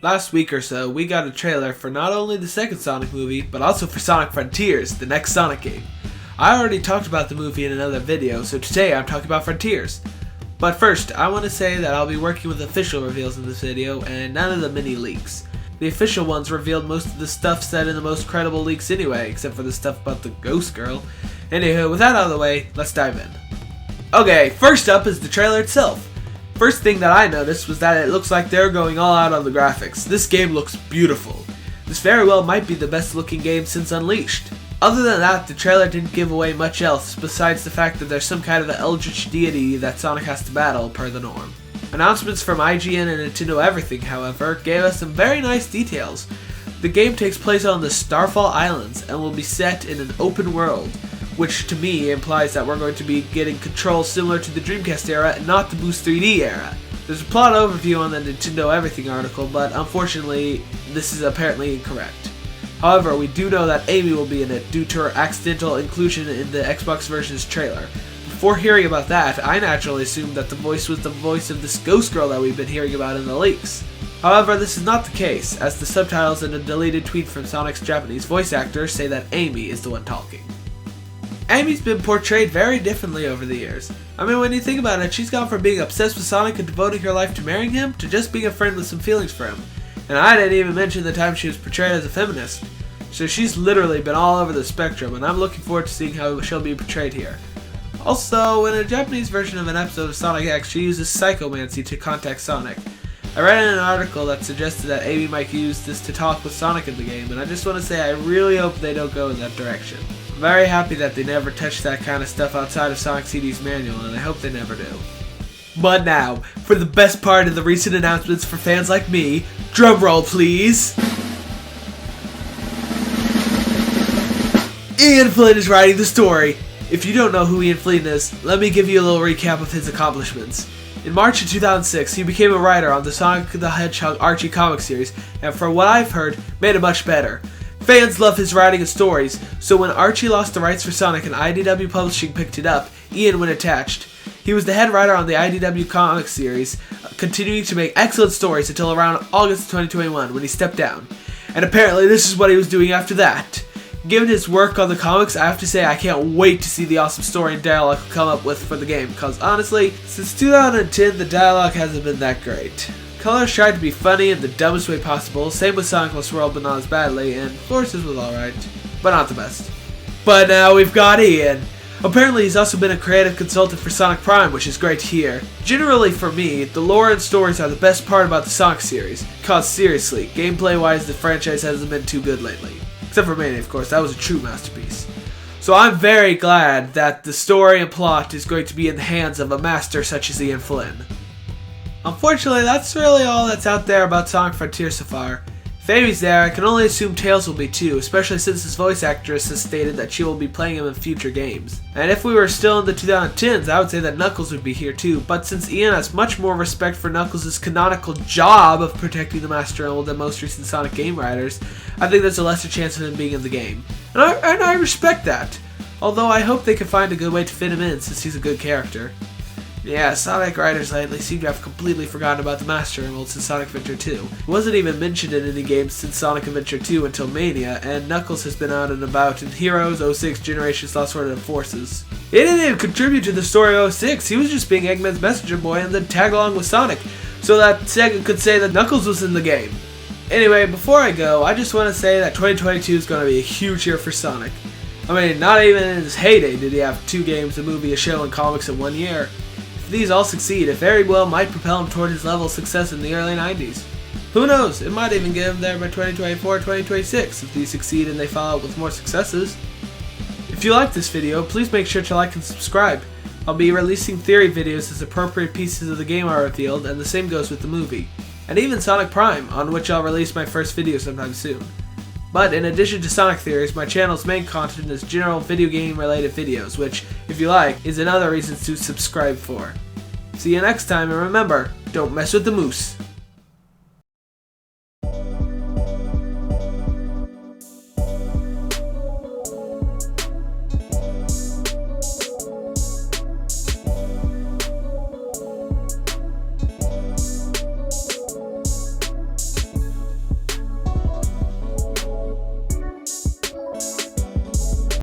Last week or so, we got a trailer for not only the second Sonic movie, but also for Sonic Frontiers, the next Sonic game. I already talked about the movie in another video, so today I'm talking about Frontiers. But first, I want to say that I'll be working with official reveals in this video, and none of the mini leaks. The official ones revealed most of the stuff said in the most credible leaks anyway, except for the stuff about the Ghost Girl. Anywho, with that out of the way, let's dive in. Okay, first up is the trailer itself. First thing that I noticed was that it looks like they're going all out on the graphics. This game looks beautiful. This very well might be the best looking game since Unleashed. Other than that, the trailer didn't give away much else besides the fact that there's some kind of an eldritch deity that Sonic has to battle per the norm. Announcements from IGN and Nintendo Everything, however, gave us some very nice details. The game takes place on the Starfall Islands and will be set in an open world, which to me implies that we're going to be getting controls similar to the Dreamcast era and not the Boost 3D era. There's a plot overview on the Nintendo Everything article, but unfortunately, this is apparently incorrect. However, we do know that Amy will be in it due to her accidental inclusion in the Xbox version's trailer. Before hearing about that, I naturally assumed that the voice was the voice of this Ghost Girl that we've been hearing about in the leaks. However, this is not the case, as the subtitles in a deleted tweet from Sonic's Japanese voice actor say that Amy is the one talking. Amy's been portrayed very differently over the years. I mean, when you think about it, she's gone from being obsessed with Sonic and devoting her life to marrying him, to just being a friend with some feelings for him. And I didn't even mention the time she was portrayed as a feminist. So she's literally been all over the spectrum, and I'm looking forward to seeing how she'll be portrayed here. Also, in a Japanese version of an episode of Sonic X, she uses psychomancy to contact Sonic. I read in an article that suggested that Amy might use this to talk with Sonic in the game, and I just want to say I really hope they don't go in that direction. I'm very happy that they never touched that kind of stuff outside of Sonic CD's manual, and I hope they never do. But now, for the best part of the recent announcements for fans like me, drumroll please! Ian Flynn is writing the story. If you don't know who Ian Flynn is, let me give you a little recap of his accomplishments. In March of 2006, he became a writer on the Sonic the Hedgehog Archie comic series, and from what I've heard, made it much better. Fans love his writing and stories, so when Archie lost the rights for Sonic and IDW Publishing picked it up, Ian went attached. He was the head writer on the IDW comic series, continuing to make excellent stories until around August 2021 when he stepped down. And apparently this is what he was doing after that. Given his work on the comics, I have to say I can't wait to see the awesome story and dialogue he'll come up with for the game, because honestly, since 2010 the dialogue hasn't been that great. Colors tried to be funny in the dumbest way possible, same with Sonic Lost World but not as badly, and Forces was alright, but not the best. But now we've got Ian. Apparently he's also been a creative consultant for Sonic Prime, which is great to hear. Generally for me, the lore and stories are the best part about the Sonic series, cause seriously, gameplay wise the franchise hasn't been too good lately. Except for Mania, of course, that was a true masterpiece. So I'm very glad that the story and plot is going to be in the hands of a master such as Ian Flynn. Unfortunately, that's really all that's out there about Sonic Frontiers so far. If Amy's there, I can only assume Tails will be too, especially since his voice actress has stated that she will be playing him in future games. And if we were still in the 2010s, I would say that Knuckles would be here too, but since Ian has much more respect for Knuckles' canonical job of protecting the Master Emerald than most recent Sonic game writers, I think there's a lesser chance of him being in the game. And I respect that, although I hope they can find a good way to fit him in since he's a good character. Yeah, Sonic writers lately seem to have completely forgotten about the Master Emerald since Sonic Adventure 2. It wasn't even mentioned in any games since Sonic Adventure 2 until Mania, and Knuckles has been out and about in Heroes, 06, Generations, Lost World, and Forces. He didn't even contribute to the story of 06, he was just being Eggman's messenger boy and then tag along with Sonic, so that Sega could say that Knuckles was in the game. Anyway, before I go, I just want to say that 2022 is going to be a huge year for Sonic. I mean, not even in his heyday did he have 2 games, a movie, a show, and comics in 1 year. If these all succeed, it very well might propel him toward his level of success in the early 90s. Who knows, it might even get him there by 2024 2026 if these succeed and they follow up with more successes. If you like this video, please make sure to like and subscribe. I'll be releasing theory videos as appropriate pieces of the game are revealed, and the same goes with the movie. And even Sonic Prime, on which I'll release my first video sometime soon. But in addition to Sonic theories, my channel's main content is general video game related videos, which, if you like, is another reason to subscribe for. See you next time, and remember, don't mess with the moose.